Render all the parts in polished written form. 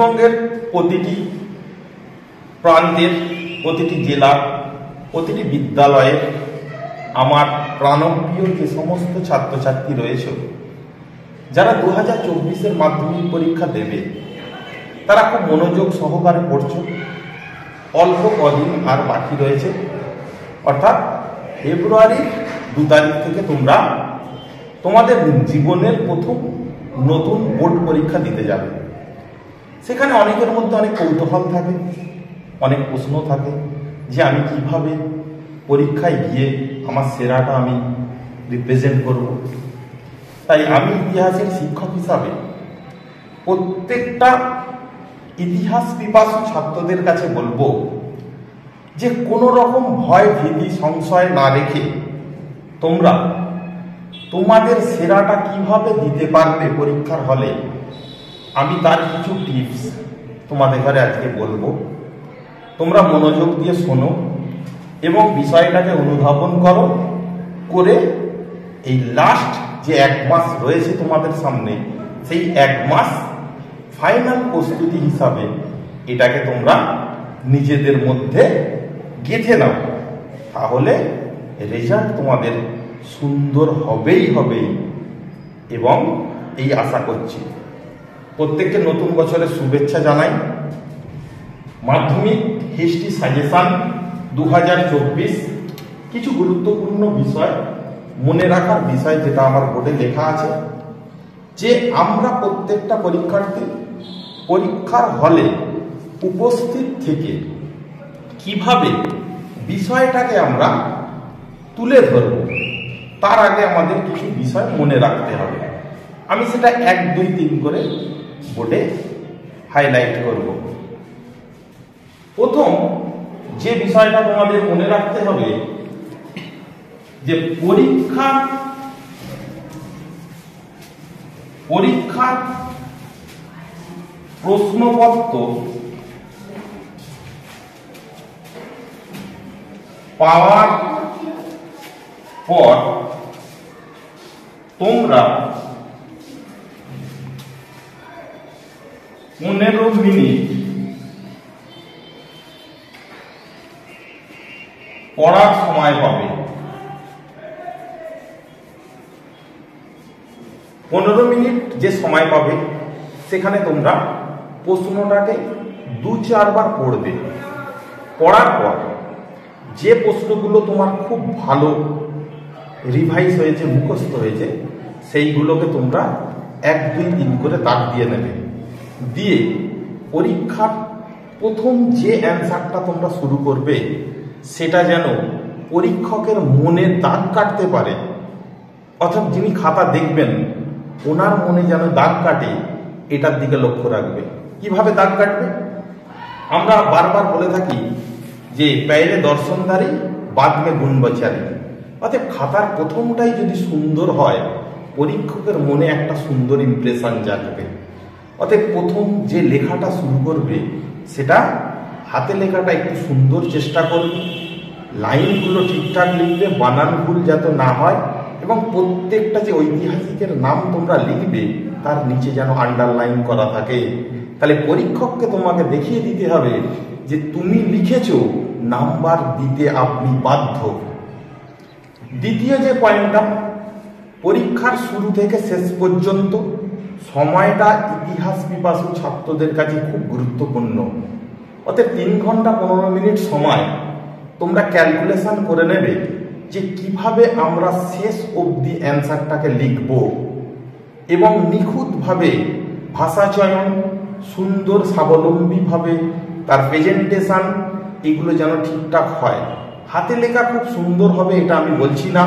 পশ্চিমবঙ্গের প্রতিটি প্রান্তের, প্রতিটি জেলা, প্রতিটি বিদ্যালয়ে আমার প্রাণপ্রিয় যে সমস্ত ছাত্রছাত্রী রয়েছে, যারা 2024-এর মাধ্যমিক পরীক্ষা দেবে, তারা খুব মনোযোগ সহকারে পড়ছ। অল্প কদিন আর বাকি রয়েছে, অর্থাৎ ফেব্রুয়ারির 2 তারিখ থেকে তোমরা তোমাদের জীবনের প্রথম নতুন বোর্ড পরীক্ষা দিতে যাবে। সেখানে অনেকের মধ্যে অনেক কৌতূহল থাকে, অনেক প্রশ্ন থাকে যে আমি কিভাবে পরীক্ষায় গিয়ে আমার সেরাটা আমি রিপ্রেজেন্ট করব। তাই আমি ইতিহাসের শিক্ষক হিসাবে প্রত্যেকটা ইতিহাস পিপাসু ছাত্রদের কাছে বলবো যে কোনো রকম ভয় ভীতি সংশয় না রেখে তোমরা তোমাদের সেরাটা কিভাবে দিতে পারবে পরীক্ষার হলে, আমি তার কিছু টিপস তোমাদের ঘরে আজকে বলবো। তোমরা মনোযোগ দিয়ে শোনো এবং বিষয়টাকে অনুধাবন করো, করে এই লাস্ট যে 1 মাস রয়েছে তোমাদের সামনে, সেই 1 মাস ফাইনাল প্রস্তুতি হিসাবে এটাকে তোমরা নিজেদের মধ্যে গেঁথে নাও। তাহলে রেজাল্ট তোমাদের সুন্দর হবেই হবে এবং এই আশা করছি। প্রত্যেককে নতুন বছরের শুভেচ্ছা জানাই। মাধ্যমিক হিস্ট্রি সাজেশন 2024 কিছু গুরুত্বপূর্ণ বিষয় মনে রাখার বিষয়, যেটা আমার বোর্ডে লেখা আছে যে আমরা প্রত্যেকটা পরীক্ষার্থী পরীক্ষার হলে উপস্থিত থেকে কিভাবে বিষয়টাকে আমরা তুলে ধরব, তার আগে আমাদের কিছু বিষয় মনে রাখতে হবে। আমি সেটা 1, 2, 3 করে বোর্ডে হাইলাইট করব। প্রথম যে বিষয়টা তোমাদের মনে রাখতে হবে যে পরীক্ষার প্রশ্নপত্র পাওয়ার পর তোমরা 15 মিনিট পড়ার সময় পাবে। 15 মিনিট যে সময় পাবে সেখানে তোমরা প্রশ্নটাকে 2-4 বার পড়বে। পড়ার পর যে প্রশ্নগুলো তোমার খুব ভালো রিভাইজ হয়েছে, মুখস্থ হয়েছে, সেইগুলোকে তোমরা 1, 2, 3 করে দাগ দিয়ে নেবে। দিয়ে পরীক্ষার প্রথম যে অ্যান্সারটা তোমরা শুরু করবে সেটা যেন পরীক্ষকের মনে দাগ কাটতে পারে, অর্থাৎ যিনি খাতা দেখবেন ওনার মনে যেন দাগ কাটে, এটার দিকে লক্ষ্য রাখবে। কিভাবে দাগ কাটবে? আমরা বারবার বলে থাকি যে পেলে দর্শনধারী বাদ মে গুণ বচারি, অর্থাৎ খাতার প্রথমটাই যদি সুন্দর হয় পরীক্ষকের মনে একটা সুন্দর ইমপ্রেশন জাগবে। অর্থাৎ প্রথম যে লেখাটা শুরু করবে সেটা হাতে লেখাটা একটু সুন্দর চেষ্টা করবে, লাইনগুলো ঠিকঠাক লিখবে, বানান ভুল যাতে না হয়, এবং প্রত্যেকটা যে ঐতিহাসিকের নাম তোমরা লিখবে তার নিচে যেন আন্ডারলাইন করা থাকে। তাহলে পরীক্ষককে তোমাকে দেখিয়ে দিতে হবে যে তুমি লিখেছো, নাম্বার দিতে আপনি বাধ্য। দ্বিতীয় যে পয়েন্টটা, পরীক্ষার শুরু থেকে শেষ পর্যন্ত সময়টা ইতিহাস পিপাসু ছাত্রদের কাছে খুব গুরুত্বপূর্ণ। অর্থাৎ 3 ঘন্টা 15 মিনিট সময় তোমরা ক্যালকুলেশন করে নেবে যে কিভাবে আমরা শেষ অবধি অ্যান্সারটাকে লিখব এবং নিখুঁতভাবে ভাষা চয়ন, সুন্দর স্বাবলম্বীভাবে তার প্রেজেন্টেশন, এগুলো যেন ঠিকঠাক হয়। হাতে লেখা খুব সুন্দর হবে এটা আমি বলছি না,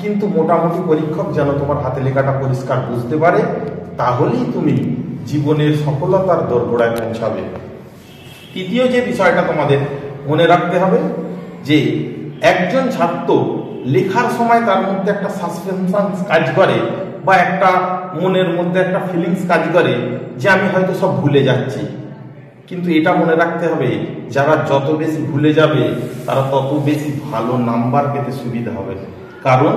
কিন্তু মোটামুটি পরীক্ষক যেন তোমার হাতে লেখাটা পরিষ্কার বুঝতে পারে, তাহলেই তুমি জীবনের সফলতার দোরগোড়ায় পৌঁছাবে। তৃতীয় যে বিষয়টা তোমাদের মনে রাখতে হবে যে একজন ছাত্র লেখার সময় তার মধ্যে একটা সাসপেনশন কাজ করে বা একটা মনের মধ্যে একটা ফিলিংস কাজ করে যে আমি হয়তো সব ভুলে যাচ্ছি। কিন্তু এটা মনে রাখতে হবে, যারা যত বেশি ভুলে যাবে তারা তত বেশি ভালো নাম্বার পেতে সুবিধা হবে। কারণ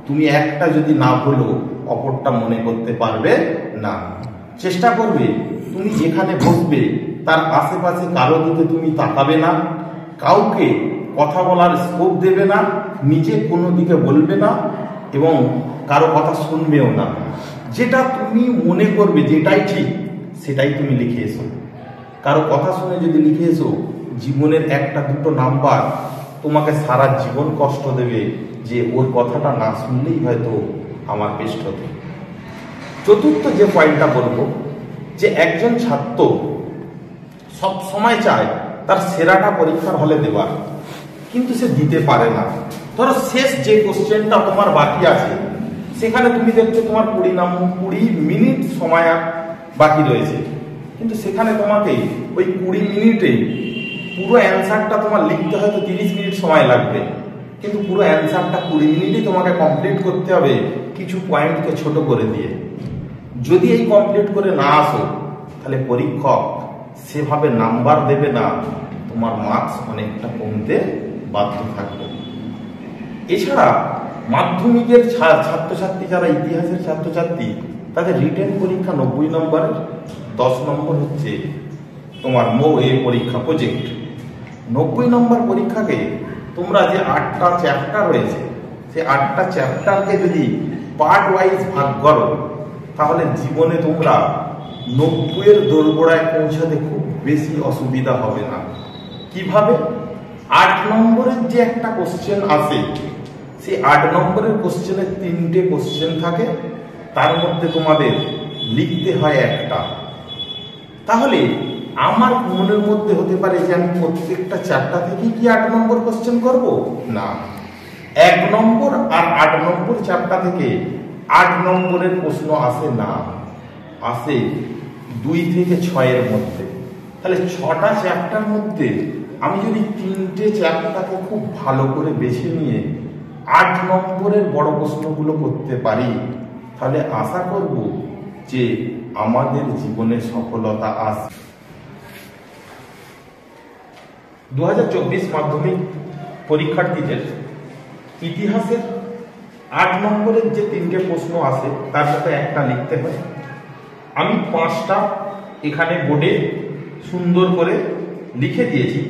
তুমি একটা যদি না ভুলো অপরটা মনে করতে পারবে না। চেষ্টা করবে তুমি যেখানে বসবে তার আশেপাশে কারো দিকে তুমি তাকাবে না, কাউকে কথা বলার স্কোপ দেবে না, নিজে কোনো দিকে বলবে না এবং কারো কথা শুনবেও না। যেটা তুমি মনে করবে যেটাই ঠিক সেটাই তুমি লিখে এসো। কারো কথা শুনে যদি লিখে এসো, জীবনের একটা দুটো নাম্বার তোমাকে সারা জীবন কষ্ট দেবে যে ওর কথাটা না শুনলেই হয়তো আমার বেস্ট হতো। চতুর্থ যে পয়েন্টটা বলবো, যে একজন ছাত্র সব সময় চায় তার সেরাটা পরীক্ষার হলে দেওয়ার, কিন্তু সে দিতে পারে না। ধরো শেষ যে কোশ্চেনটা তোমার বাকি আছে, সেখানে তুমি দেখছো তোমার 20 মিনিট সময় বাকি রয়েছে, কিন্তু সেখানে তোমাকে ওই 20 মিনিটে পুরো অ্যান্সারটা তোমার লিখতে হয়তো 30 মিনিট সময় লাগবে, কিন্তু পুরো অ্যান্সারটা 20 মিনিটই তোমাকে কমপ্লিট করতে হবে কিছু পয়েন্টকে ছোট করে দিয়ে। যদি এই কমপ্লিট করে না আসো, তাহলে পরীক্ষক সেভাবে নাম্বার দেবে না, তোমার মার্কস অনেকটা কমতে বাধ্য থাকবে। এছাড়া মাধ্যমিকের ছাত্রছাত্রী যারা ইতিহাসের ছাত্রছাত্রী, তাদের রিটেন পরীক্ষা 90 নম্বরের, 10 নম্বর হচ্ছে তোমার পরীক্ষা প্রজেক্ট। 90 নম্বর পরীক্ষাকে তোমরা যে 8টা চ্যাপ্টার রয়েছে, সেই 8টা চ্যাপ্টারকে যদি পার্ট ওয়াইজ ভাগ করো, তাহলে জীবনে তোমরা 90-এর দোরগোড়ায় পৌঁছাতে খুব বেশি অসুবিধা হবে না। কিভাবে? 8 নম্বরের যে একটা কোশ্চেন আসে, সেই 8 নম্বরের কোশ্চেনে 3টে কোশ্চেন থাকে, তার মধ্যে তোমাদের লিখতে হয় একটা। তাহলে আমার মনের মধ্যে হতে পারে যে আমি প্রত্যেকটা চ্যাপ্টার থেকে কি 8 নম্বর কোশ্চেন করব? না, 1 নম্বর আর 8 নম্বর চ্যাপ্টার থেকে 8 নম্বরের প্রশ্ন আসে না, আসে 2 থেকে 6-এর মধ্যে। তাহলে 6টা চ্যাপ্টার মধ্যে আমি যদি 3টে চ্যাপ্টারকে খুব ভালো করে বেছে নিয়ে 8 নম্বরের বড় প্রশ্নগুলো করতে পারি, তাহলে আশা করব যে আমাদের জীবনে সফলতা আসবে। 2024 মাধ্যমিক পরীক্ষার্থীদের ইতিহাসের 8 নম্বরের যে 3টে প্রশ্ন আসে, তার সাথে একটা লিখতে হয়। আমি 5টা এখানে বোর্ডে সুন্দর করে লিখে দিয়েছি।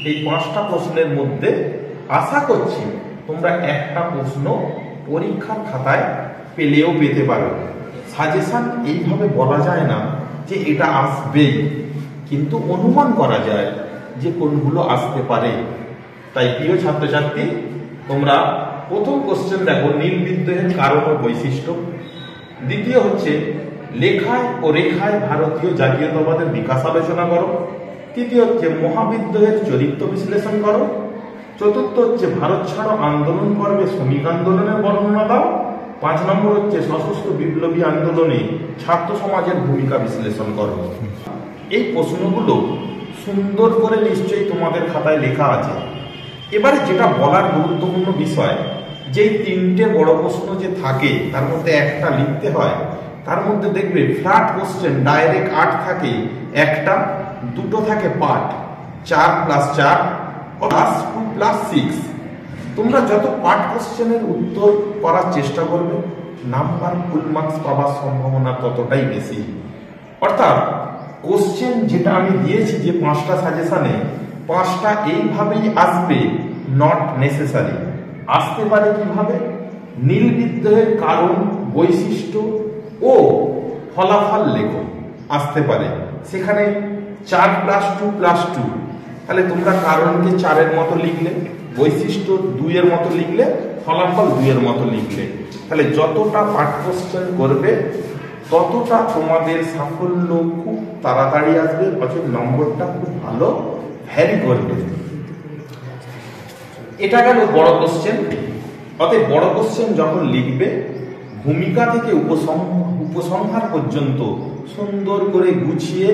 এই 5টা প্রশ্নের মধ্যে আশা করছি তোমরা একটা প্রশ্ন পরীক্ষার খাতায় পেলেও পেতে পারো। সাজেশন এইভাবে বলা যায় না যে এটা আসবেই, কিন্তু অনুমান করা যায় যে কোনগুলো আসতে পারে। তাই প্রিয় ছাত্রছাত্রী, তোমরা প্রথম কোশ্চেন দেখো, নীল বিদ্রোহের কারণ ও বৈশিষ্ট্য। দ্বিতীয় হচ্ছে লেখায় ও রেখায় ভারতীয় জাতীয়তাবাদের বিকাশ আলোচনা করো। তৃতীয় হচ্ছে মহাবিদ্রোহের চরিত্র বিশ্লেষণ করো। চতুর্থ হচ্ছে ভারত ছাড়ো আন্দোলন পর্বে শ্রমিক আন্দোলনের বর্ণনা দাও। 5 নম্বর হচ্ছে সশস্ত্র বিপ্লবী আন্দোলনে ছাত্র সমাজের ভূমিকা বিশ্লেষণ করো। এই প্রশ্নগুলো সুন্দর করে নিশ্চয়ই তোমাদের খাতায় লেখা আছে। এবারে যেটা বলার গুরুত্বপূর্ণ বিষয়, যে 3টে বড় প্রশ্ন যে থাকে তার মধ্যে একটা লিখতে হয়। তার মধ্যে দেখবে ফ্ল্যাট কোশ্চেন ডাইরেক্ট 8 থাকে একটা, 2টো থাকে পার্ট, 4 + 4 +2 + 6। তোমরা যত পার্ট কোশ্চেনের উত্তর করার চেষ্টা করবে, নাম্বার ফুল মার্কস পাওয়ার সম্ভাবনা ততটাই বেশি। অর্থাৎ কোশ্চেন যেটা আমি দিয়েছি যে 5টা সাজেশনে, 5টা এইভাবেই আসবে, নট নেসেসারি। আসতে পারে কিভাবে? নীল বিদ্রোহের কারণ, বৈশিষ্ট্য ও ফলাফল লেখো, আসতে পারে। সেখানে 4 + 2 + 2, তাহলে তোমরা কারণকে 4-এর মতো লিখলে, বৈশিষ্ট্য 2-এর মতো লিখলে, ফলাফল 2-এর মতো লিখলে। তাহলে যতটা পাঠ কোশ্চেন করবে ততটা তোমাদের সাফল্য খুব তাড়াতাড়ি আসবে, অর্থাৎ নম্বরটা খুব ভালো ভ্যারি করবে। এটা গেল বড় কোশ্চেন। অতএব বড় কোশ্চেন যখন লিখবে, ভূমিকা থেকে উপসংহার পর্যন্ত সুন্দর করে গুছিয়ে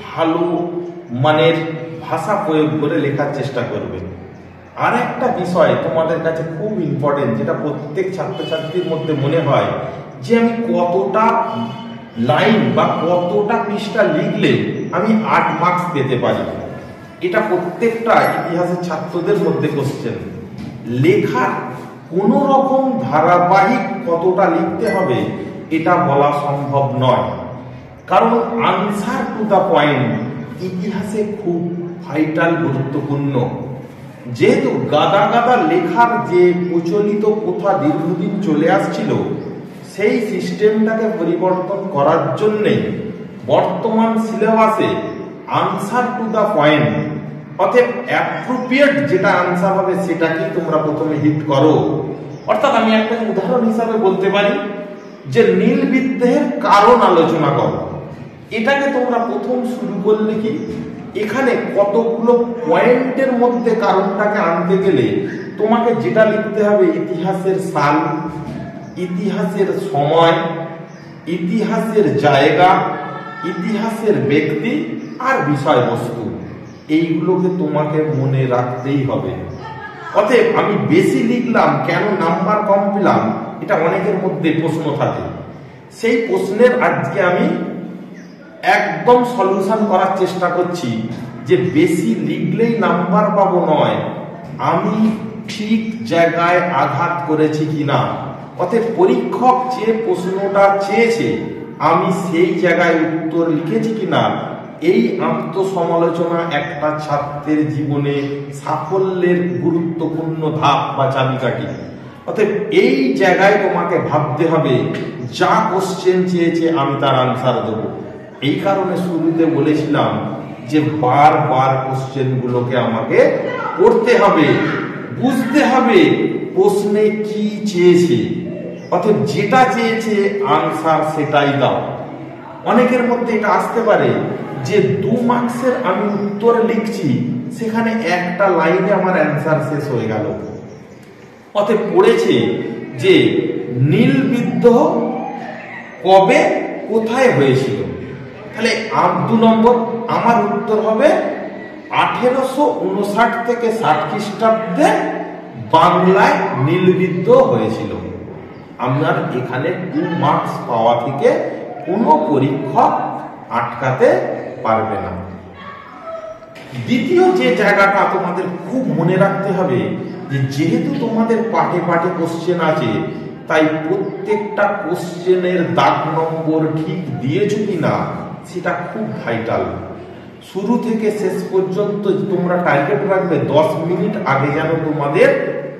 ভালো মানের ভাষা প্রয়োগ করে লেখার চেষ্টা করবে। আর একটা বিষয় তোমাদের কাছে খুব ইম্পর্টেন্ট, যেটা প্রত্যেক ছাত্রছাত্রীর মধ্যে মনে হয় যে আমি কতটা লাইন বা কতটা পৃষ্ঠা লিখলে আমি 8 মার্কস পেতে পারি। এটা প্রত্যেকটা ইতিহাসের ছাত্রদের মধ্যে কোশ্চেন। লেখার কোন রকম ধারাবাহিক কতটা লিখতে হবে এটা বলা সম্ভব নয়। কারণ আনসার টু দা পয়েন্ট ইতিহাসে খুব ভাইটাল, গুরুত্বপূর্ণ। যেহেতু গাদা গাদা লেখার যে প্রচলিত প্রথা দীর্ঘদিন চলে আসছিল, সেই সিস্টেমটাকে পরিবর্তন করার জন্যে বর্তমান সিলেবাসে আনসার টু দা পয়েন্ট অর্থাৎ অ্যাপ্রোপ্রিয়েট যেটা আনসার হবে সেটাকেই তোমরা প্রথমে হিট করো। অর্থাৎ আমি একটা উদাহরণ হিসাবে বলতে পারি যে নীল বিদ্রোহের কারণ আলোচনা করো, এটাকে তোমরা প্রথম শুরু করলে কি এখানে কতগুলো পয়েন্টের মধ্যে কারণটাকে আনতে গেলে তোমাকে যেটা লিখতে হবে ইতিহাসের সাল, ইতিহাসের সময়, ইতিহাসের জায়গা, ইতিহাসের ব্যক্তি আর বিষয়বস্তু, এইগুলোকে তোমাকে মনে রাখতেই হবে। অতএব আমি বেশি লিখলাম কেন, নাম্বার কম পেলাম, এটা অনেকের মধ্যে প্রশ্ন থাকে। সেই প্রশ্নের আজকে আমি একদম সলিউশন করার চেষ্টা করছি যে বেশি লিখলেই নাম্বার পাবো নয়, আমি ঠিক জায়গায় আঘাত করেছি কিনা, অতএব পরীক্ষক যে প্রশ্নটা চেয়েছে আমি সেই জায়গায় উত্তর লিখেছি কিনা, এই আত্মসমালোচনা একটা ছাত্রের জীবনে সাফল্যের গুরুত্বপূর্ণ ধাপ বা চাবিকাঠি। অতএব এই জায়গায় তোমাকে ভাবতে হবে যা কোশ্চেন চেয়েছে আমি তার আনসার দেব। এই কারণে শুরুতে বলেছিলাম যে বারবার কোশ্চেন গুলোকে আমাকে পড়তে হবে, বুঝতে হবে প্রশ্নে কি চেয়েছে, অতএব যেটা চেয়েছে আনসার সেটাই দাও। অনেকের মধ্যে এটা আসতে পারে যে 2 মার্কসের আমি উত্তর লিখছি, সেখানে একটা লাইনে আমার অ্যান্সার শেষ হয়ে গেল। অতএব পড়েছে যে নীল বিদ্রোহ কবে কোথায় হয়েছিল, তাহলে 2 নম্বর আমার উত্তর হবে 1859 থেকে 60 খ্রিস্টাব্দে বাংলায় নীল বিদ্রোহ হয়েছিল। আপনার এখানে 2 মার্কস পাওয়া থেকে কোনো পরীক্ষক আটকাতে পারবে না। দ্বিতীয় যে জায়গাটা তোমাদের খুব মনে রাখতে হবে যে যেহেতু তোমাদের পাঠে পাঠে কোশ্চেন আছে, তাই প্রত্যেকটা কোশ্চেনের দাগ নম্বর ঠিক দিয়েছো কিনা সেটা খুব ভাইটাল। শুরু থেকে শেষ পর্যন্ত তোমরা টার্গেট রাখবে 10 মিনিট আগে যেন তোমাদের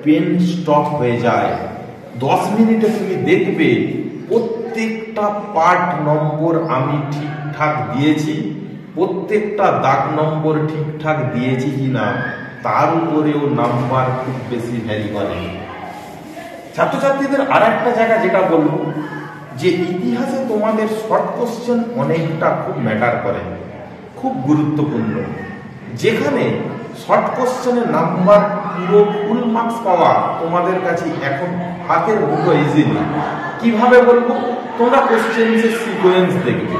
পেন স্টপ হয়ে যায়। 10 মিনিটে তুমি দেখবে প্রত্যেকটা পার্ট নম্বর আমি ঠিকঠাক দিয়েছি, প্রত্যেকটা দাগ নম্বর ঠিকঠাক দিয়েছি কিনা, তার উপরেও নাম্বার খুব বেশি ভ্যারি করে। ছাত্রছাত্রীদের আর একটা জায়গা যেটা বলবো যে ইতিহাসে তোমাদের শর্ট কোশ্চেন অনেকটা খুব ম্যাটার করে, খুব গুরুত্বপূর্ণ। যেখানে শর্ট কোশ্চেনের নাম্বার পুরো ফুল মার্কস পাওয়া তোমাদের কাছে এখন হাতের মুঠো ইজিলি। কিভাবে বলবো, তোমরা কোশ্চেনের সিকোয়েন্স দেখবে,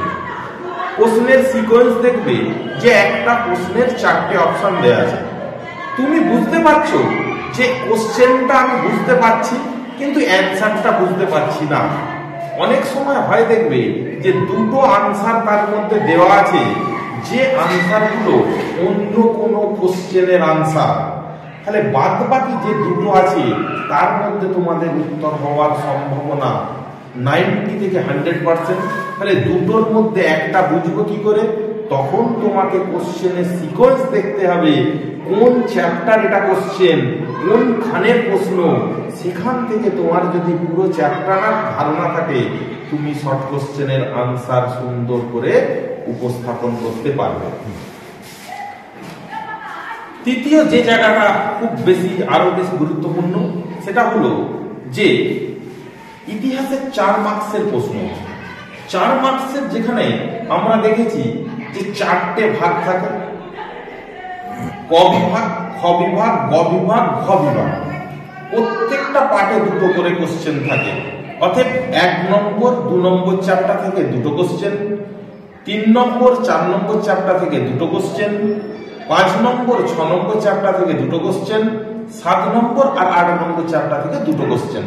প্রশ্নের সিকোয়েন্স দেখবে যে একটা প্রশ্নের 4টে অপশন দেওয়া আছে। তুমি বুঝতে পারছো যে কোশ্চেনটা আমি বুঝতে পারছি কিন্তু অ্যান্সারটা বুঝতে পারছি না। অনেক সময় হয় দেখবে যে 2টো আনসার তার মধ্যে দেওয়া আছে, যে আনসারগুলো অন্য কোনো কোশ্চেনের আনসার, তাহলে বাদ বাকি যে 2টো আছে তার মধ্যে তোমাদের উত্তর হওয়ার সম্ভাবনা 90 থেকে 100%। তাহলে 2টোর মধ্যে একটা বুঝবো কি করে, তখন তোমাকে কোশ্চেনের সিকোয়েন্স দেখতে হবে, কোন চ্যাপ্টার এটা কোশ্চেন, কোন খানের প্রশ্ন। সেখান থেকে তোমার যদি পুরো চ্যাপ্টারের ধারণা থাকে, তুমি শর্ট কোশ্চেনের আনসার সুন্দর করে উপস্থাপন করতে পারবে। তৃতীয় যে জায়গাটা খুব বেশি আরো বেশি গুরুত্বপূর্ণ সেটা হলো যে ইতিহাসের 4 মার্কসের প্রশ্ন। 4 মার্কসের যেখানে আমরা দেখেছি যে 4টে ভাগ থাকে, ক বিভাগ, খ বিভাগ, গ বিভাগ, ঘ বিভাগ। প্রত্যেকটা পার্টে 2টো করে কোশ্চেন থাকে। অর্থাৎ 1 নম্বর 2 নম্বর চ্যাপ্টার থেকে 2টো কোশ্চেন, 3 নম্বর 4 নম্বর চ্যাপ্টার থেকে 2টো কোশ্চেন, 5 নম্বর 6 নম্বর চ্যাপ্টার থেকে 2টো কোশ্চেন, 7 নম্বর আর 8 নম্বর চ্যাপ্টার থেকে 2টো কোশ্চেন।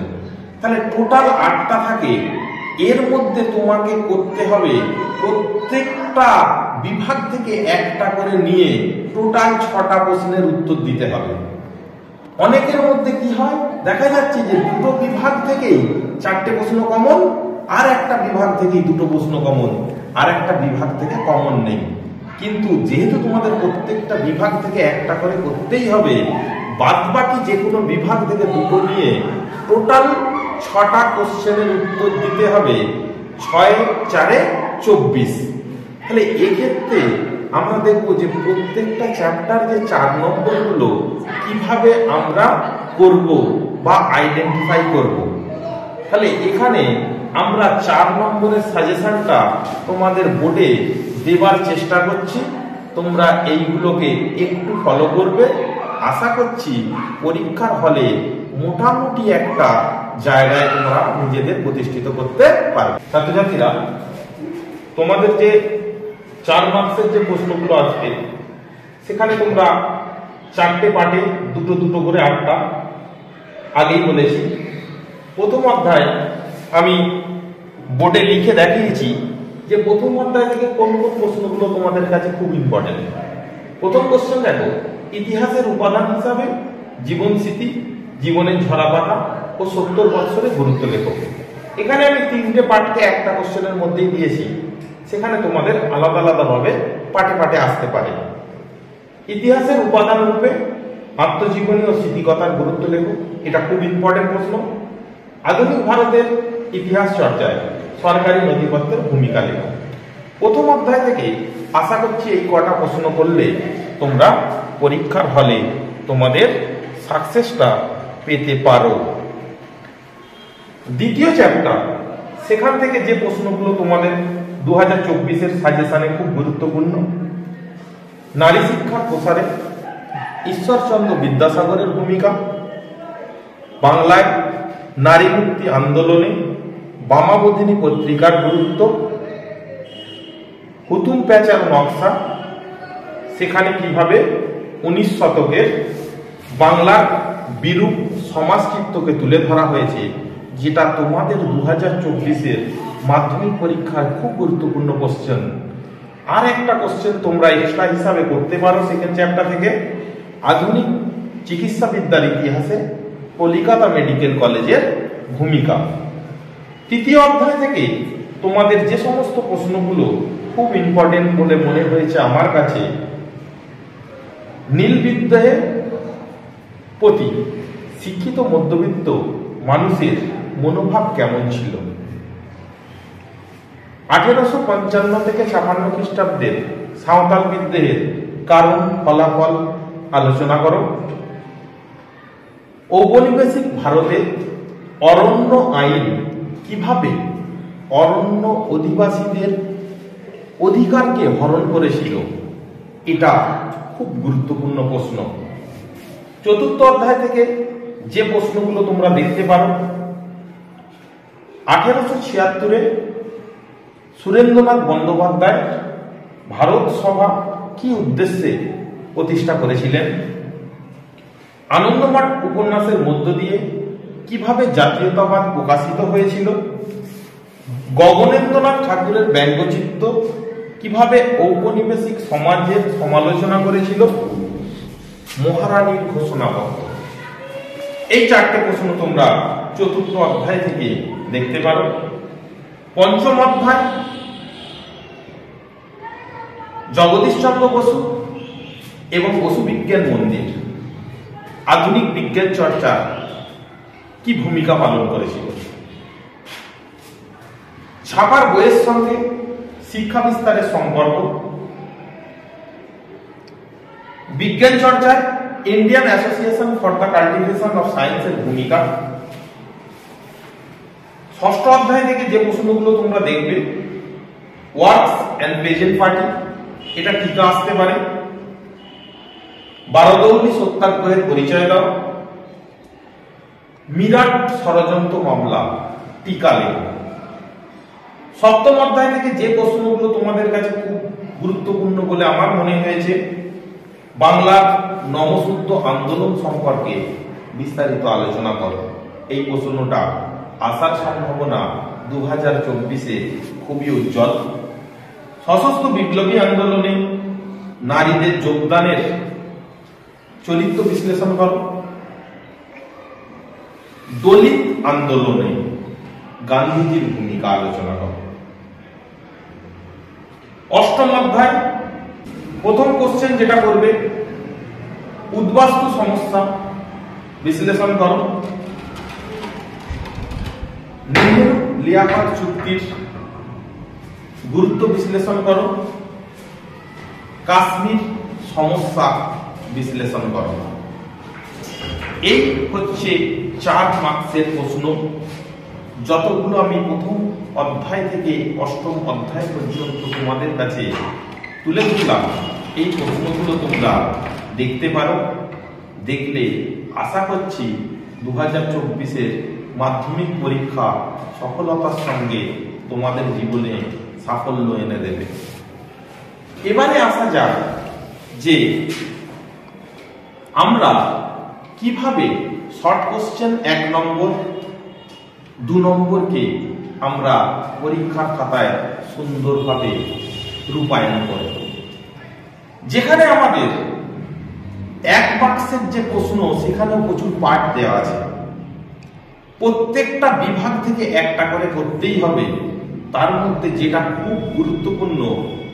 তাহলে টোটাল 8টা থাকে। এর মধ্যে তোমাকে করতে হবে প্রত্যেকটা বিভাগ থেকে একটা করে নিয়ে টোটাল 6টা প্রশ্নের উত্তর দিতে হবে। অনেকের মধ্যে কি হয়, দেখা যাচ্ছে যে 2টো বিভাগ থেকেই 4টে প্রশ্ন কমন, আর একটা বিভাগ থেকেই 2টো প্রশ্ন কমন। আর একটা বিভাগ থেকে কমন নেই, কিন্তু যেহেতু তোমাদের প্রত্যেকটা বিভাগ থেকে একটা করে করতেই হবে, বাদ বাকি যে কোনো বিভাগ থেকে দুটো নিয়ে টোটাল 6টা কোশ্চেনের উত্তর দিতে হবে। 6 4 24। তাহলে এক্ষেত্রে আমরা দেখব যে প্রত্যেকটা চ্যাপ্টার যে 4 নম্বরগুলো কিভাবে আমরা করব বা আইডেন্টিফাই করব। তাহলে এখানে আমরা 4 নম্বরের সাজেশনটা তোমাদের বোর্ডে দেবার চেষ্টা করছি। তোমরা এইগুলোকে একটু ফলো করবে। আশা করছি পরীক্ষার হলে মোটামুটি একটা জায়গায় তোমরা নিজেদের প্রতিষ্ঠিত করতে পারবে। ছাত্রছাত্রীরা, তোমাদের যে 4 মার্কসের যে প্রশ্নগুলো আসবে সেখানে তোমরা 4টে পার্টে দুটো দুটো করে 8টা আগেই বলেছি। প্রথম অধ্যায় আমি বোর্ডে লিখে দেখিয়েছি যে প্রথম অধ্যায় থেকে কোন কোন প্রশ্নগুলো তোমাদের কাছে খুব ইম্পর্টেন্ট। প্রথম কোশ্চেন দেখো, ইতিহাসের উপাদান হিসাবে জীবন স্মৃতি, জীবনের ঝরাপাতা ও 70 বছরের গুরুত্ব লেখো। এখানে আমি 3টে পার্টকে একটা কোশ্চেনের মধ্যেই দিয়েছি, সেখানে তোমাদের আলাদা আলাদা ভাবে পাটে পাটে আসতে পারে। ইতিহাসের উপাদান রূপে আত্মজীবনী ও স্মৃতিকথার গুরুত্ব লেখো, এটা খুব ইম্পর্টেন্ট প্রশ্ন। আধুনিক ভারতের ইতিহাস চর্চায় সরকারি নথিপত্রের ভূমিকা লেখো। প্রথম অধ্যায় থেকে আশা করছি এই কটা প্রশ্ন করলে তোমরা পরীক্ষার হলে তোমাদের সাকসেসটা পেতে পারো। দ্বিতীয় চ্যাপ্টার, সেখান থেকে যে প্রশ্নগুলো তোমাদের 2024-এর সাজেশনে খুব গুরুত্বপূর্ণ। নারী শিক্ষার প্রসারে ঈশ্বরচন্দ্র বিদ্যাসাগরের ভূমিকা, বাংলায় নারী মুক্তি আন্দোলনে বামাবোধিনী পত্রিকার গুরুত্ব, হুতুম প্যাঁচার নকশা, সেখানে কিভাবে 19 শতকের বাংলার বিরূপ সমাজচিত্রকে তুলে ধরা হয়েছে, যেটা তোমাদের 2024-এর মাধ্যমিক পরীক্ষার খুব গুরুত্বপূর্ণ কোশ্চেন। আর একটা কোশ্চেন তোমরা এক্সট্রা হিসাবে করতে পারো সেকেন্ড চ্যাপ্টার থেকে, আধুনিক চিকিৎসাবিদ্যার ইতিহাসে কলিকাতা মেডিকেল কলেজের ভূমিকা। তৃতীয় অধ্যায় থেকে তোমাদের যে সমস্ত প্রশ্নগুলো খুব ইম্পর্টেন্ট বলে মনে হয়েছে আমার কাছে, নীল বিদ্রোহের প্রতি শিক্ষিত মধ্যবিত্ত মানুষের মনোভাব কেমন ছিল, 1855 থেকে 56 খ্রিস্টাব্দের সাঁওতাল বিদ্রোহের কারণ ফলাফল আলোচনা করো। ঔপনিবেশিক ভারতে অরণ্য আইন কিভাবে অরণ্য অধিবাসীদের অধিকারকে হরণ করেছিল, এটা খুব গুরুত্বপূর্ণ প্রশ্ন। চতুর্থ অধ্যায় থেকে যে প্রশ্নগুলো তোমরা দেখতে পারো, 1876-এ সুরেন্দ্রনাথ বন্দ্যোপাধ্যায় ভারত সভা কি উদ্দেশ্যে প্রতিষ্ঠা করেছিলেন, আনন্দমঠ উপন্যাসের মধ্য দিয়ে কিভাবে জাতীয়তাবাদ প্রকাশিত হয়েছিল, গগনেন্দ্রনাথ ঠাকুরের ব্যঙ্গচিত্র কিভাবে ঔপনিবেশিক সমাজের সমালোচনা করেছিল, মহারানীর ঘোষণাপত্র। এই 4টে প্রশ্ন তোমরা চতুর্থ অধ্যায় থেকে দেখতে পারো। পঞ্চম অধ্যায়, জগদীশচন্দ্র বসু এবং বসু বিজ্ঞান মন্দির আধুনিক বিজ্ঞান চর্চা কি ভূমিকা পালন করেছিল। ছাপার বইয়ের সঙ্গে শিক্ষা বিস্তারের সম্পর্ক, বিজ্ঞান চর্চায় Indian association for the cultivation of সায়েন্সের ভূমিকা। ষষ্ঠ অধ্যায় থেকে যে প্রশ্নগুলো তোমরা দেখবে, ওয়ার্কস এন্ড পেজেন্ট পার্টি, এটা টিকা আসতে পারে। বারদৌলি সত্যাগ্রহের পরিচয় দাও, মিরাট ষড়যন্ত্র মামলা টিকা লেখো। সপ্তম অধ্যায় থেকে যে প্রশ্নগুলো তোমাদের কাছে খুব গুরুত্বপূর্ণ বলে আমার মনে হয়েছে, বাংলার নমশুদ্ধ আন্দোলন সম্পর্কে বিস্তারিত আলোচনা করো। এই প্রশ্নটা আসার সম্ভাবনা 2024-এ খুবই উজ্জ্বল। সশস্ত্র বিপ্লবী আন্দোলনে নারীদের যোগদানের চরিত্র বিশ্লেষণ করো। দলিত আন্দোলনে গান্ধীজির ভূমিকা আলোচনা করো। অষ্টম অধ্যায় প্রথম কোশ্চেন যেটা করবে, উদ্বাস্তু সমস্যা বিশ্লেষণ করো। নিম্ন লিয়াকত চুক্তির গুরুত্ব বিশ্লেষণ করো। কাশ্মীর সমস্যা বিশ্লেষণ করো। এই হচ্ছে 4 মার্কসের প্রশ্ন, যতগুলো আমি প্রথম অধ্যায় থেকে অষ্টম অধ্যায় পর্যন্ত তোমাদের কাছে তুলে ধরলাম। এই প্রশ্নগুলো তোমরা দেখতে পারো। দেখলে আশা করছি 2024-এর মাধ্যমিক পরীক্ষা সফলতার সঙ্গে তোমাদের জীবনে সাফল্য এনে দেবে। এবারে আসা যাক যে আমরা কিভাবে শর্ট কোশ্চেন 1 নম্বর 2 নম্বরকে আমরা পরীক্ষার খাতায় সুন্দরভাবে রূপায়ণ করব। যেখানে আমাদের 1 মার্কসের যে প্রশ্ন, সেখানেও প্রচুর পার্ট দেওয়া আছে। প্রত্যেকটা বিভাগ থেকে একটা করে করতেই হবে। তার মধ্যে যেটা খুব গুরুত্বপূর্ণ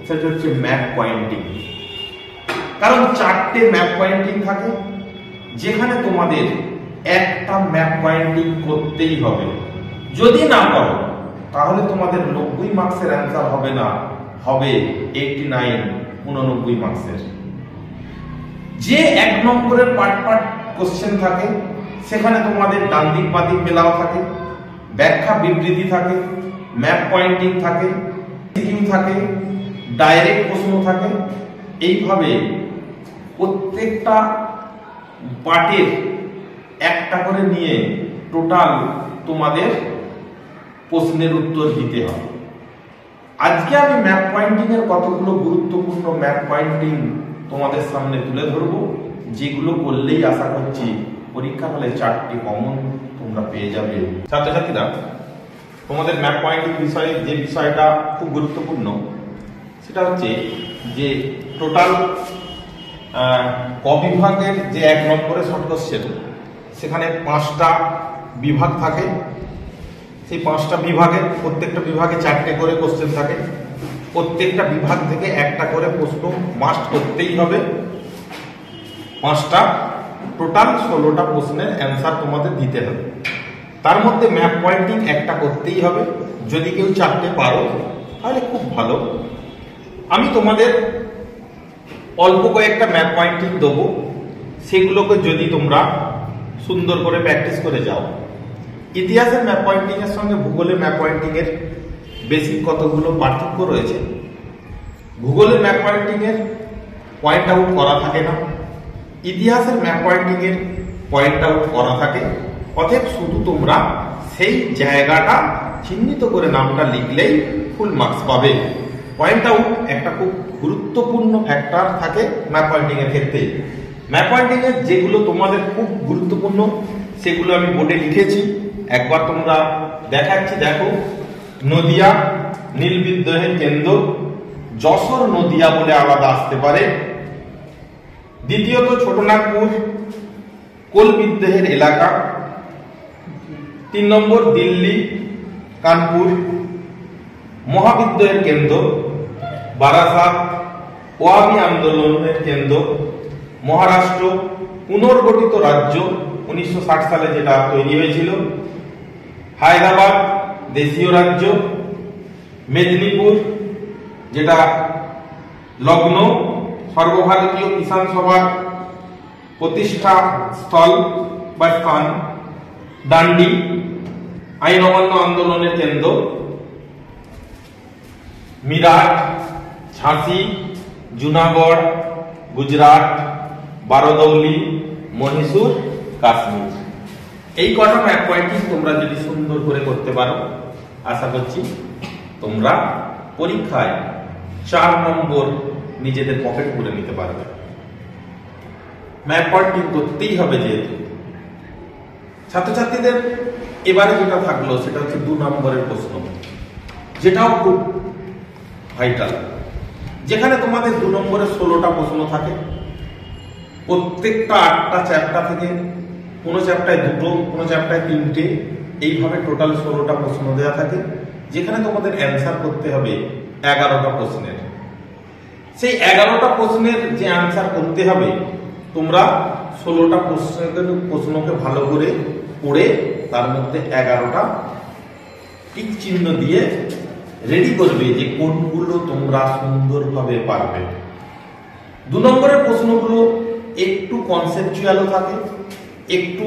সেটা হচ্ছে ম্যাপ পয়েন্টিং। কারণ 4টে ম্যাপ পয়েন্টিং থাকে, যেখানে তোমাদের একটা ম্যাপ পয়েন্টিং করতেই হবে। যদি না করো তাহলে তোমাদের 90 মার্কসের অ্যান্সার হবে না, হবে 89 89 মার্কসের। যে 1 নম্বরের পার্ট কোশ্চেন থাকে, সেখানে তোমাদের ডান দিক বাঁ দিক মেলাও থাকে, ব্যাখ্যা বিবৃতি থাকে, ম্যাপ পয়েন্টিং থাকে, সিকিং থাকে, ডাইরেক্ট প্রশ্ন থাকে। এইভাবে প্রত্যেকটা পার্টের একটা করে নিয়ে টোটাল তোমাদের প্রশ্নের উত্তর দিতে হবে। আজকে আমি ম্যাপ পয়েন্টিং এর কতগুলো গুরুত্বপূর্ণ ম্যাপ পয়েন্টিং তোমাদের সামনে তুলে ধরবো, যেগুলো করলেই আশা করছি পরীক্ষা হলে 4টি কমন তোমরা পেয়ে যাবে। ছাত্রছাত্রীরা, তোমাদের ম্যাপ পয়েন্টিং বিষয়ে যে বিষয়টা খুব গুরুত্বপূর্ণ সেটা হচ্ছে যে টোটাল ক বিভাগের যে 1 নম্বরের শর্ট কোশ্চেন, সেখানে 5টা বিভাগ থাকে। সেই 5টা বিভাগের প্রত্যেকটা বিভাগে 4টে করে কোশ্চেন থাকে। প্রত্যেকটা বিভাগ থেকে একটা করে প্রশ্ন মাস্ট করতেই হবে। 5টা টোটাল 16টা প্রশ্নের অ্যান্সার তোমাদের দিতে হবে। তার মধ্যে ম্যাপ পয়েন্টিং একটা করতেই হবে। যদি কেউ 4টে পারো তাহলে খুব ভালো। আমি তোমাদের অল্প কয়েকটা ম্যাপ পয়েন্টিং দেবো, সেগুলোকে যদি তোমরা সুন্দর করে প্র্যাকটিস করে যাও। ইতিহাসের ম্যাপ পয়েন্টিং এর সঙ্গে ভূগোলের ম্যাপ পয়েন্টিং এর বেসিক কতগুলো পার্থক্য রয়েছে। ভূগোলের ম্যাপ পয়েন্টিং এর পয়েন্ট আউট করা থাকে না, ইতিহাসের ম্যাপ পয়েন্টিং এর পয়েন্ট আউট করা থাকে। অতএব শুধু তোমরা সেই জায়গাটা চিহ্নিত করে নামটা লিখলেই ফুল মার্কস পাবে। পয়েন্ট আউট একটা খুব গুরুত্বপূর্ণ ফ্যাক্টর থাকে ম্যাপ পয়েন্টিং এর ক্ষেত্রে। ম্যাপ পয়েন্টিং এর যেগুলো তোমাদের খুব গুরুত্বপূর্ণ সেগুলো আমি বোর্ডে লিখেছি, একবার তোমরা দেখাচ্ছি। দেখো, নদিয়া নীল বিদ্রোহের কেন্দ্র, যশোর নদিয়া বলে আলাদা আসতে পারে। দ্বিতীয়ত, ছোটনাগপুর কোল বিদ্রোহের এলাকা। 3 নম্বর, দিল্লি কানপুর মহাবিদ্রোহের কেন্দ্র। বারাসাত ওয়াবি আন্দোলনের কেন্দ্র। মহারাষ্ট্র পুনর্গঠিত রাজ্য 1960 সালে যেটা তৈরি হয়েছিল। হায়দ্রাবাদ দেশীয় রাজ্য। মেদিনীপুর যেটা লগ্ন সর্বভারতীয় কিষাণ সভার প্রতিষ্ঠা স্থল বা স্থান। ডান্ডি আইন অমান্য আন্দোলনের কেন্দ্র। মিরাট ঝাঁসি জুনাগড় গুজরাট। বারদৌলি মহীশূর কাশ্মীর। এই কটা ম্যাপ পয়েন্টিং তোমরা যদি সুন্দর করে করতে পারো, আশা করছি তোমরা পরীক্ষায় 4 নম্বর নিজেদের পকেট করে নিতে পারবে। ম্যাপ পয়েন্টিং করতেই হবে যেহেতু। ছাত্রছাত্রীদের এবারে যেটা থাকলো সেটা হচ্ছে 2 নম্বরের প্রশ্ন, যেটাও খুব ভাইটাল, যেখানে তোমাদের 2 নম্বরে 16টা প্রশ্ন থাকে। প্রত্যেকটা 8টা চ্যাপ্টার থেকে কোনো চ্যাপ্টারে 2টো, কোনো চ্যাপ্টারে 3টে, এইভাবে টোটাল 16টা প্রশ্ন দেওয়া থাকে, যেখানে তোমাদের অ্যান্সার করতে হবে 11টা প্রশ্নের। সেই 11টা প্রশ্নের যে আনসার করতে হবে, তোমরা 16টা প্রশ্নকে ভালো করে পড়ে তার মধ্যে 11টা টিক চিহ্ন দিয়ে রেডি করবে যে কোনগুলো তোমরা সুন্দরভাবে পারবে। 2 নম্বরের প্রশ্নগুলো একটু কনসেপচুয়ালও থাকে, একটু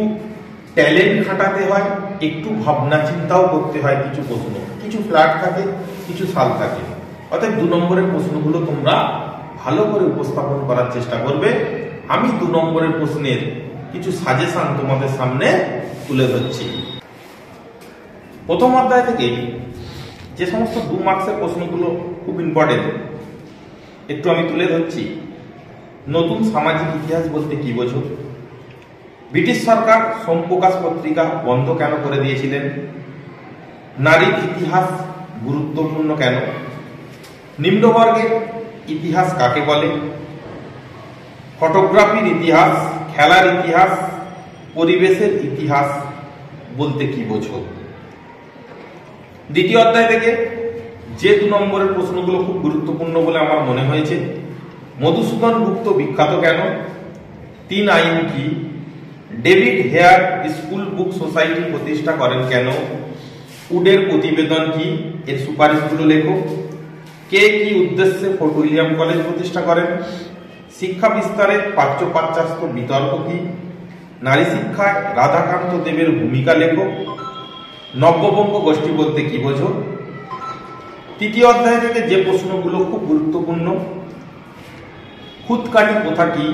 ট্যালেন্ট খাটাতে হয়, একটু ভাবনা চিন্তাও করতে হয়। কিছু প্রশ্ন কিছু ফ্ল্যাট থাকে, কিছু সাল থাকে। অর্থাৎ 2 নম্বরের প্রশ্নগুলো তোমরা ভালো করে উপস্থাপন করার চেষ্টা করবে। আমি 2 নম্বরের প্রশ্নের কিছু সাজেশন তোমাদের সামনে তুলে ধরছি। প্রথম অধ্যায় থেকে যে সমস্ত 2 মার্কসের প্রশ্নগুলো খুব ইম্পর্টেন্ট একটু আমি তুলে ধরছি। নতুন সামাজিক ইতিহাস বলতে কি বোঝো? ব্রিটিশ সরকার সোমপ্রকাশ পত্রিকা বন্ধ কেন করে দিয়েছিলেন? নারীর ইতিহাস গুরুত্বপূর্ণ কেন? নিম্নবর্গের ইতিহাস কাকে বলে? ফটোগ্রাফির ইতিহাস, খেলার ইতিহাস, পরিবেশের ইতিহাস বলতে কি বোঝো? দ্বিতীয় অধ্যায় থেকে যে 2 নম্বরের প্রশ্নগুলো খুব গুরুত্বপূর্ণ বলে আমার মনে হয়েছে। মধুসূদন গুপ্ত বিখ্যাত কেন? 3 আইন কি? David Hare school book society প্রতিষ্ঠা করেন কেন? উডের প্রতিবেদন কি? এর সুপারিশগুলো লেখো। কে কি উদ্দেশ্যে ফোর্ট উইলিয়াম কলেজ প্রতিষ্ঠা করেন? শিক্ষা বিস্তারে প্রাচ্য পাশ্চাত্য বিতর্ক কি? নারী শিক্ষায় রাধাকান্ত দেবের ভূমিকা লেখো। নব্যবঙ্গ গোষ্ঠী বলতে কি বোঝো? তৃতীয় অধ্যায় থেকে যে প্রশ্নগুলো খুব গুরুত্বপূর্ণ। খুদকাঠি প্রথা কি?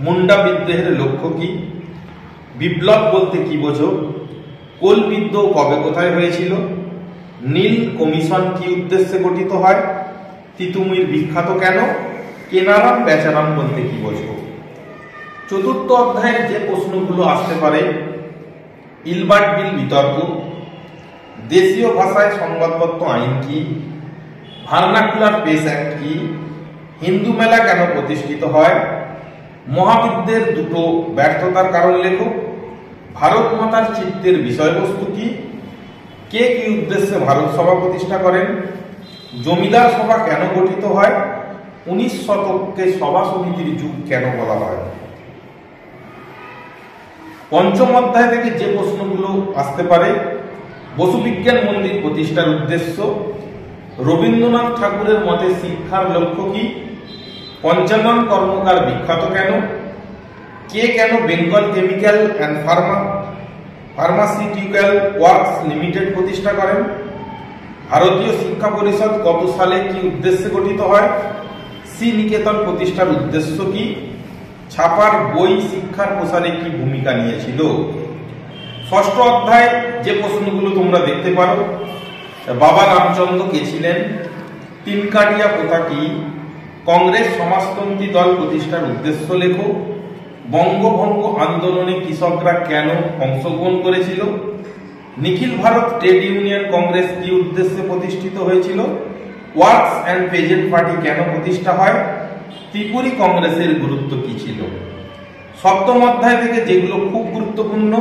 মুন্ডা বিদ্রোহের লক্ষ্য কি? বিপ্লব বলতে কি বোঝো? কোল বিদ্রোহ কবে কোথায় হয়েছিল? নীল কমিশন কি উদ্দেশ্যে গঠিত হয়? তিতুমির বিখ্যাত কেন? কেনারাম বেচারাম বলতে কি বোঝো? চতুর্থ অধ্যায়ের যে প্রশ্নগুলো আসতে পারে। ইলবার্ট বিল বিতর্ক, দেশীয় ভাষায় সংবাদপত্র আইন কি? ভার্নাকুলার প্রেস অ্যাক্ট কি? হিন্দু মেলা কেন প্রতিষ্ঠিত হয়? মহাবিদ্যের 2টো ব্যর্থতার কারণ লেখো। ভারত মাতার চিত্রের বিষয়বস্তু কি? কে কি উদ্দেশ্যে ভারত সভা প্রতিষ্ঠা করেন? জমিদার সভা কেন গঠিত হয়? 19 শতককে সভা সমিতির যুগ কেন বলা হয়? পঞ্চম অধ্যায় থেকে যে প্রশ্নগুলো আসতে পারে। বসু বিজ্ঞান মন্দির প্রতিষ্ঠার উদ্দেশ্য। রবীন্দ্রনাথ ঠাকুরের মতে শিক্ষার লক্ষ্য কি? পঞ্চানন কর্মকার বিখ্যাত কেন? কে কেন Bengal chemical and pharmaceutical works limited প্রতিষ্ঠা করেন? ভারতীয় শিক্ষা পরিষদ কত সালে কি উদ্দেশ্যে গঠিত হয়? শ্রী নিকেতন প্রতিষ্ঠার উদ্দেশ্য কি? ছাপার বই শিক্ষার প্রসারে কি ভূমিকা নিয়েছিল? ষষ্ঠ অধ্যায় যে প্রশ্নগুলো তোমরা দেখতে পারো। বাবা রামচন্দ্র কে ছিলেন? তিনকাটিয়া প্রথা কি? কংগ্রেস সমাজতন্ত্রী দল প্রতিষ্ঠার উদ্দেশ্য লেখো। বঙ্গভঙ্গ আন্দোলনে কৃষকরা কেন অংশগ্রহণ করেছিল? নিখিল ভারত ট্রেড ইউনিয়ন কংগ্রেস কি উদ্দেশ্যে প্রতিষ্ঠিত হয়েছিল? ওয়ার্কস অ্যান্ড পেজেন্ট পার্টি কেন প্রতিষ্ঠা হয়? ত্রিপুরী কংগ্রেসের গুরুত্ব কি ছিল? সপ্তম অধ্যায় থেকে যেগুলো খুব গুরুত্বপূর্ণ।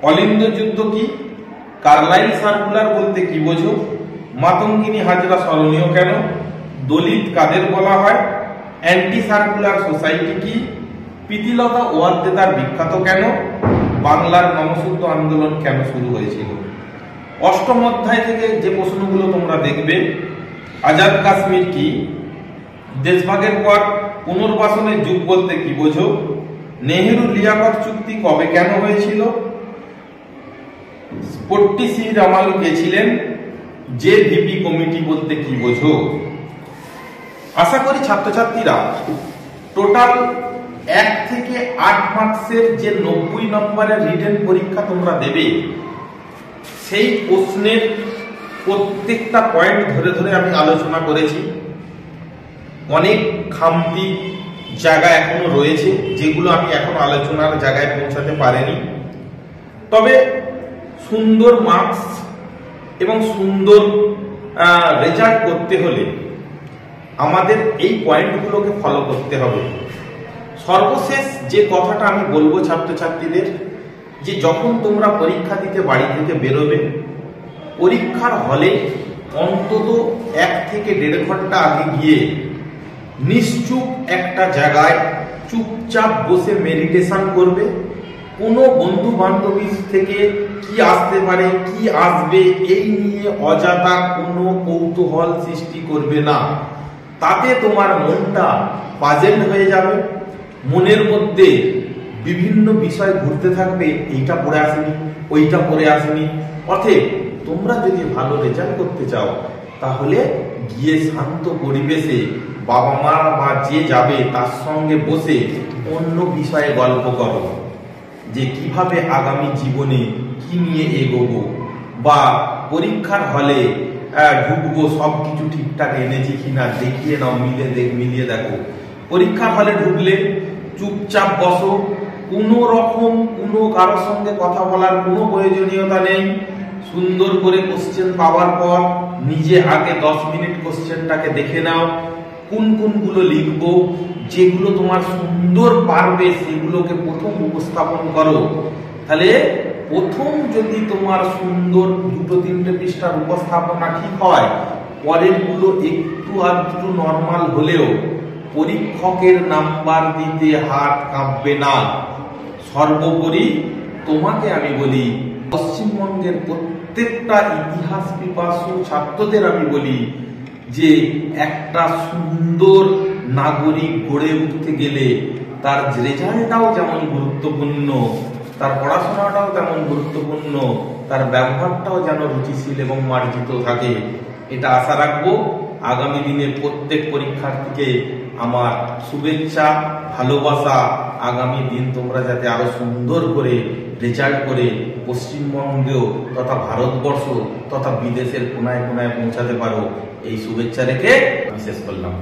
অলিন্দ যুদ্ধ কি? কার্লাইল সার্কুলার বলতে কি বোঝো? মাতঙ্গিনী হাজরা স্মরণীয় কেন? দলিত কাদের বলা হয়? অ্যান্টি সার্কুলার সোসাইটি কি? প্রীতিলতা ওয়াদ্দেদার বিখ্যাত কেন? বাংলার নমশূদ্র আন্দোলন কেন শুরু হয়েছিল? অষ্টম অধ্যায় থেকে যে প্রশ্নগুলো তোমরা দেখবে। আজাদ কাশ্মীর কি? দেশভাগের পর পুনর্বাসনের যুগ বলতে কি বোঝো? নেহেরু লিয়াকত চুক্তি কবে কেন হয়েছিল? পট্টি সিং রামালু কে ছিলেন? যে ভিপি কমিটি বলতে কি বোঝো? আশা করি ছাত্রছাত্রীরা টোটাল 1 থেকে 8 মার্কসের যে 90 নম্বরের রিটেন পরীক্ষা তোমরা দেবে, সেই প্রশ্নের প্রত্যেকটা পয়েন্ট ধরে ধরে আমি আলোচনা করেছি। অনেক খামতি জায়গা এখনো রয়েছে যেগুলো আমি এখন আলোচনার জায়গায় পৌঁছাতে পারিনি। তবে সুন্দর মার্কস এবং সুন্দর রেজাল্ট করতে হলে আমাদের এই পয়েন্টগুলোকে ফলো করতে হবে। সর্বশেষ যে কথাটা আমি বলবো ছাত্রছাত্রীদের, যে যখন তোমরা পরীক্ষা দিতে বাড়ি থেকে বেরোবে, পরীক্ষার হলে অন্তত 1 থেকে 1.5 ঘন্টা আগে গিয়ে নিশ্চুপ একটা জায়গায় চুপচাপ বসে মেডিটেশন করবে। কোনো বন্ধু বান্ধবীর থেকে কি আসতে পারে কি আসবে এই নিয়ে অযথা কোনো কৌতূহল সৃষ্টি করবে না। তাতে তোমার মনটা পাজেল হয়ে যাবে, মনের মধ্যে বিভিন্ন বিষয় ঘুরতে থাকবে, এইটা পড়ে আসেনি ওইটা পড়ে আসেনি। অতএব তোমরা যদি ভালো রেজাল্ট করতে চাও তাহলে গিয়ে শান্ত পরিবেশে বাবা মা বা যে যাবে তার সঙ্গে বসে অন্য বিষয়ে গল্প করো, যে কিভাবে আগামী জীবনে কি নিয়ে এগোবো, বা পরীক্ষার হলে ঢুকবো সবকিছু ঠিকঠাক এনেছি কিনা দেখিয়ে নাও, মিলিয়ে দেখো। পরীক্ষার হলে ঢুকলে চুপচাপ বসো, কোনো রকম কোনো কারোর সঙ্গে কথা বলার কোনো প্রয়োজনীয়তা নেই। সুন্দর করে কোশ্চেন পাওয়ার পর নিজে আগে 10 মিনিট কোশ্চেনটাকে দেখে নাও, কোনগুলো লিখবো, যেগুলো তোমার সুন্দর পারবে সেগুলোকে প্রথম উপস্থাপন করো। তাহলে প্রথম যদি তোমার সুন্দর 2-3 পৃষ্ঠার উপস্থাপনা ঠিক হয়, পরের গুলো একটু আধটু নর্মাল হলেও পরীক্ষকের নাম্বার দিতে হাত কাঁপবে না। সর্বোপরি তোমাকে আমি বলি, পশ্চিমবঙ্গের প্রত্যেকটা ইতিহাস পিপাসু ছাত্রদের আমি বলি যে একটা সুন্দর নাগরিক গড়ে উঠতে গেলে তার রেজাল্টটাও যেমন গুরুত্বপূর্ণ, তার পড়াশোনাটাও তেমন গুরুত্বপূর্ণ, তার ব্যবহারটাও যেন রুচিশীল এবং মার্জিত থাকে। এটা আশা রাখবো। আগামী দিনের প্রত্যেক পরীক্ষার্থীকে আমার শুভেচ্ছা, ভালোবাসা। আগামী দিন তোমরা যাতে আরো সুন্দর করে রেজাল্ট করে পশ্চিমবঙ্গেও তথা ভারতবর্ষ তথা বিদেশের কোনায় কোনায় পৌঁছাতে পারো, এই শুভেচ্ছা রেখে আমি শেষ করলাম।